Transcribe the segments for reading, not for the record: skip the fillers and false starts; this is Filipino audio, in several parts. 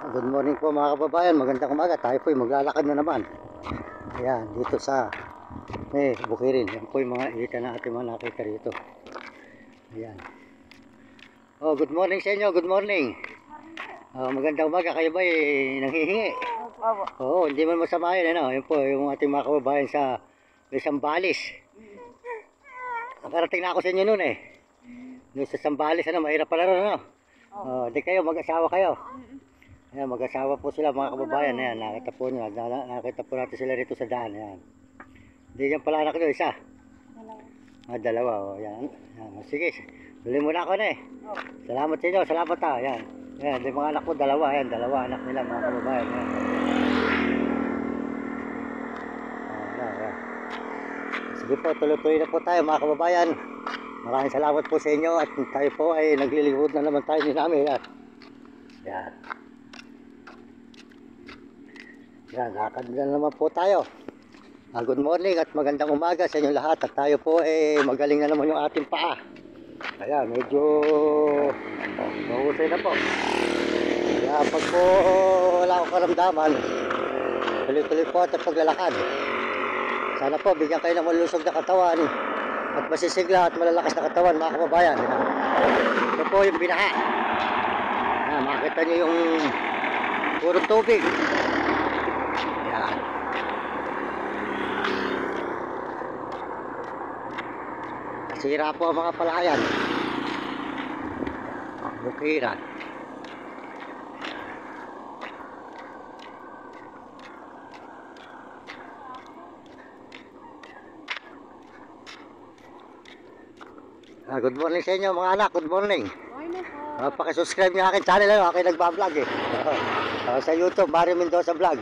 Good morning po mga kababayan, magandang umaga. Tayo po maglalakad na naman. Ayan, dito sa Bukirin. Yan po yung mga ita na ating mga nakita rito. Ayan. Oh, good morning sa inyo, good morning. Magandang umaga, kayo ba nanghihingi? Oo, hindi man masama yun, ano? Yan po yung ating mga kababayan sa Sambales. Nakarating na ako sa inyo noon eh. Doon sa Sambales, mahirap pala rin, ano? Di kayo, mag-asawa kayo. Ayan, mag-asawa po sila mga kababayan. Ayan, nakita po nyo. Nakita po natin sila rito sa daan. Ayan. Hindi yan pala anak nyo, isa? Dalawa. Dalawa. O, ayan. Ayan. Sige, bili muna ako na eh. Salamat sa inyo. Salamat ha. Ayan. Ayan, yung mga anak ko dalawa. Ayan, dalawa anak nila mga kababayan. Ayan. Ayan. Sige po, tuloy-tuloy na po tayo mga kababayan. Maraming salamat po sa inyo. At tayo po ay naglilingkod na naman tayo ni namin. Ayan. Ayan. Yan, lakad na naman po tayo. Good morning at magandang umaga sa inyo lahat. At tayo po magaling na naman yung ating paa. Ayan, medyo mahusay na po. Kaya pag po wala akong karamdaman, tuloy-tuloy po at paglalakad. Sana po bigyan kayo ng malusog na katawan at masisigla at malalakas na katawan mga kababayan. Ito po yung binaha. Makita nyo yung puro tubig. Sira po ang mga palayan. Bukiran. Good morning sa inyo mga anak. Good morning. Pakisubscribe niyo aking channel. Aking nagbablog eh. Sa YouTube, Mario Mendoza Vlog.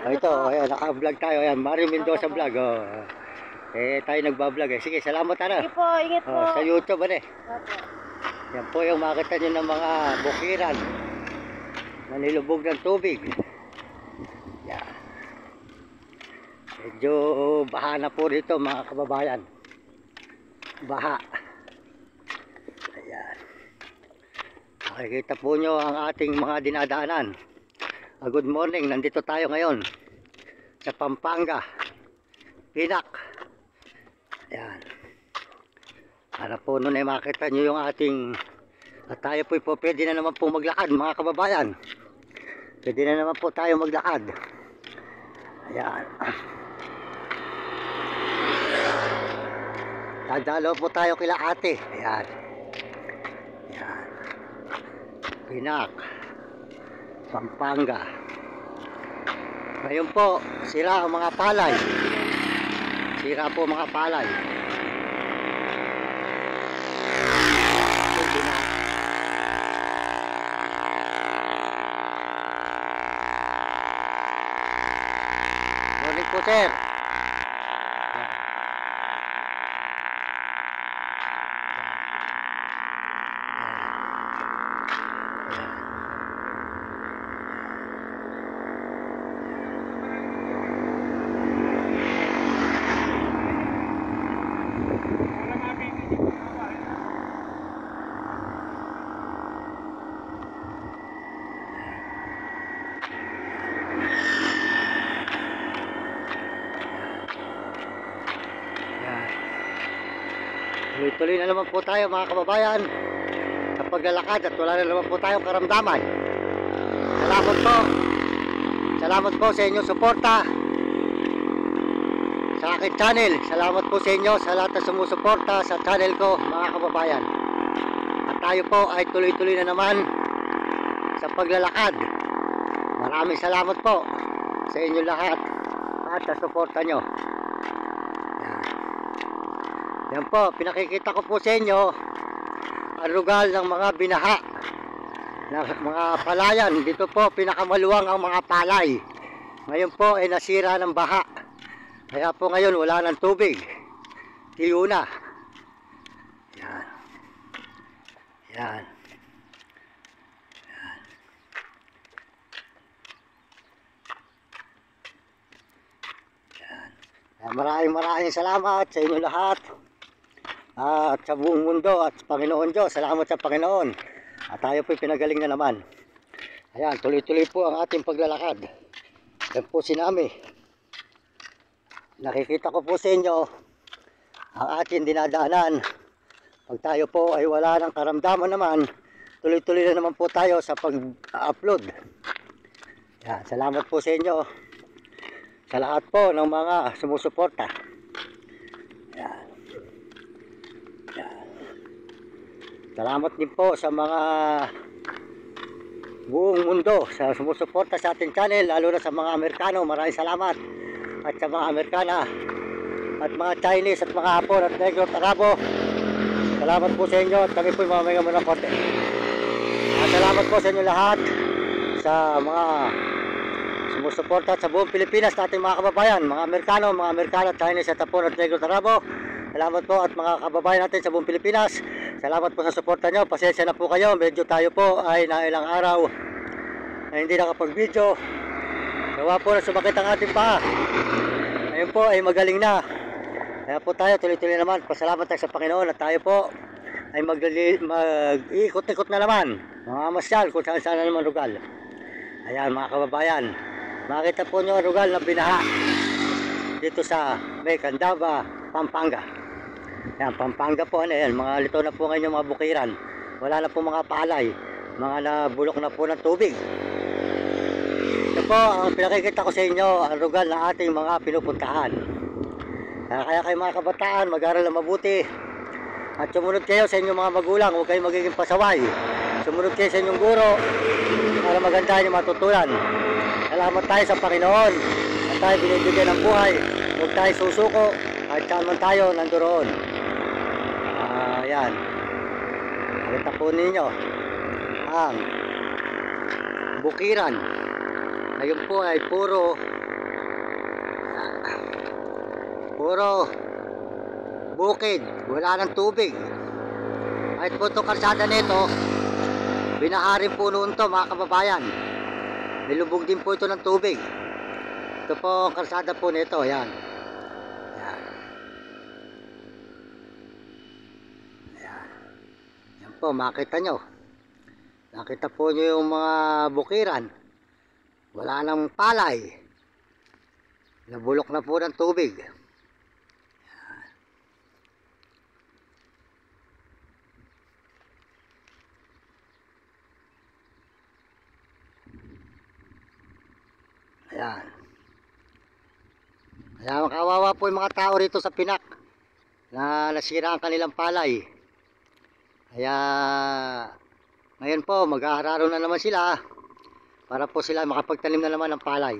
Ito, ayan, naka-vlog tayo. Ayan, Mario Mendoza Vlog. Tayo nagbablog eh. Sige, salamat ano. Sige po, ingat po. Sa YouTube ano eh. Opo. Yan po yung makita nyo ng mga bukiran na nilubog ng tubig. Yan. Medyo baha na po dito mga kababayan. Baha. Ayan. Nakikita po nyo ang ating mga dinadaanan. Good morning, nandito tayo ngayon sa Pampanga, Pinak. Ayan. Para po nun ay makita nyo yung ating at tayo po pwede na naman po maglakad mga kababayan. Pwede na naman po tayo maglakad. Ayan. Dadalo po tayo kila ate. Ayan. Ayan. Pinak, Pampanga. Ngayon po sira ang mga palay. Sira po mga palay. Morning po sir. Tuloy-tuloy na naman po tayo mga kababayan sa paglalakad at wala na naman po tayong karamdaman. Salamat po. Salamat po sa inyong suporta sa aking channel. Salamat po sa inyo sa lahat na sumusuporta sa channel ko mga kababayan. At tayo po ay tuloy-tuloy na naman sa paglalakad. Maraming salamat po sa inyo lahat at sa suporta nyo. Yan po, pinakikita ko po sa inyo ang lugar ng mga binaha ng mga palayan. Dito po pinakamaluwang ang mga palay. Ngayon po ay nasira ng baha. Kaya po ngayon wala ng tubig. Tiyo na. Yan. Yan. Yan. Maraming salamat sa inyo lahat. At sa buong mundo at Panginoon Diyos, salamat sa Panginoon. At tayo po'y pinagaling na naman. Ayan, tuloy-tuloy po ang ating paglalakad. Yan po si Nami. Nakikita ko po sa inyo ang ating dinadaanan. Pag tayo po ay wala ng karamdaman naman, tuloy-tuloy na naman po tayo sa pag-upload. Yan, salamat po sa inyo. Sa lahat po ng mga sumusuporta. Yan. Yan. Salamat din po sa mga buong mundo sa sumusuporta sa ating channel, lalo na sa mga Amerikano. Maraming salamat. At sa mga Amerikana at mga Chinese at mga Hapon at Negro at Arabo, salamat po sa inyo at kami po mamaya muna konti. Salamat po sa inyo lahat sa mga sumusuporta sa buong Pilipinas natin mga kababayan, mga Amerikano, mga Amerikana, Chinese at Hapon at Negro at Arabo. Salamat po at mga kababayan natin sa buong Pilipinas. Salamat po sa suporta nyo. Pasensya na po kayo. Medyo tayo po ay na ilang araw na hindi nakapag-video. Gawa po na sumakit ang ating paa. Ngayon po ay magaling na. Kaya po tayo tuloy-tuloy naman. Pasalamat tayo sa Panginoon at tayo po ay mag-ikot-ikot na naman. Mga masyal kung saan-saan na naman lugar. Ayan mga kababayan. Makita po nyo ang lugar na binaha dito sa May Candaba, Pampanga. Yan, Pampanga po, ano yan, mga lito na po ngayon yung mga bukiran. Wala na po mga palay, mga nabulok na po ng tubig. Ito po, ang pinakikita ko sa inyo, ang lugar na ating mga pinupuntahan. Kaya kayo mga kabataan, mag-aral na mabuti. At sumunod kayo sa inyong mga magulang, huwag kayong magiging pasaway. Sumunod kayo sa inyong guro, para maganda yung matutunan. Salamat tayo sa Panginoon, at tayo binibigyan ng buhay. Huwag tayo susuko, kahit saan man tayo nandoon. Ayan. Nakita po ninyo ang bukiran. Ngayon po ay puro bukid, wala ng tubig. Kahit po itong kalsada nito, binaharin po noon to mga kababayan. Nilubog din po ito ng tubig. Ito po ang kalsada po nito, ayan. Ayan. Ayan. Ayan po, makita nyo. Nakita po nyo yung mga bukiran. Wala nang palay. Nabulok na po ng tubig. Ayan. Kaya makawawa po yung mga tao rito sa Pinak na nasira ang kanilang palay. Kaya ngayon po mag-aararo na naman sila para po sila makapagtanim na naman ng palay.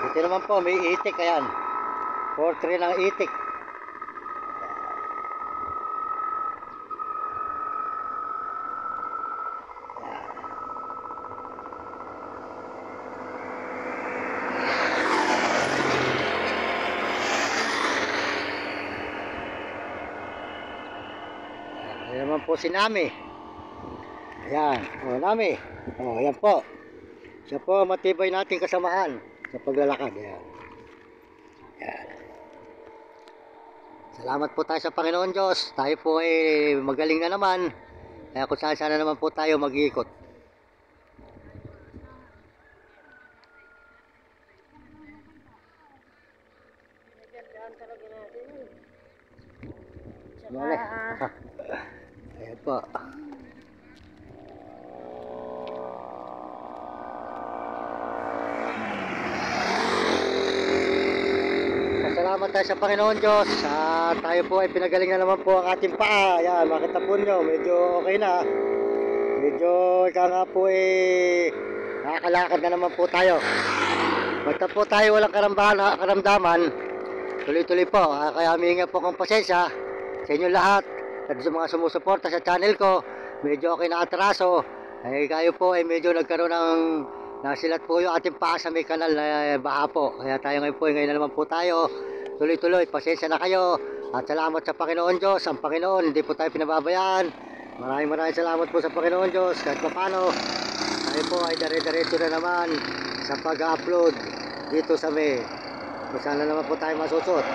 Ito naman po may itik, ayan. Portrait ng itik. Ayan naman po si Nami. Ayan, o Nami. O, ayan po. Siya po matibay nating kasamahan sa paglalakad. Ayan. Ayan. Salamat po tayo sa Panginoon Diyos. Tayo po ay magaling na naman. Kaya kung saan sana naman po tayo mag-iikot. Ayan po. Salamat tayo sa Panginoon Diyos. Tayo po ay pinagaling na naman po ang ating paa. Ayan, makita po nyo, medyo okay na. Medyo ika nga po nakakalakad na naman po tayo. Basta po tayo walang karamdaman, tuloy-tuloy po. Kaya huminga po akong pasensya sa inyo lahat at sa mga sumusuporta sa channel ko. Medyo okay na atraso. Kayo po ay medyo nagkaroon ng nasilat po yung ating paa sa may kanal na baha po. Kaya tayo ngayon na naman po tayo. Tuloy-tuloy, pasensya na kayo. At salamat sa Panginoon Diyos. Ang Panginoon, hindi po tayo pinababayaan. Maraming salamat po sa Panginoon Diyos. Kahit pa paano, tayo po ay dire-diretso na naman sa pag-upload dito sa May. Kung sana naman po tayo masusot.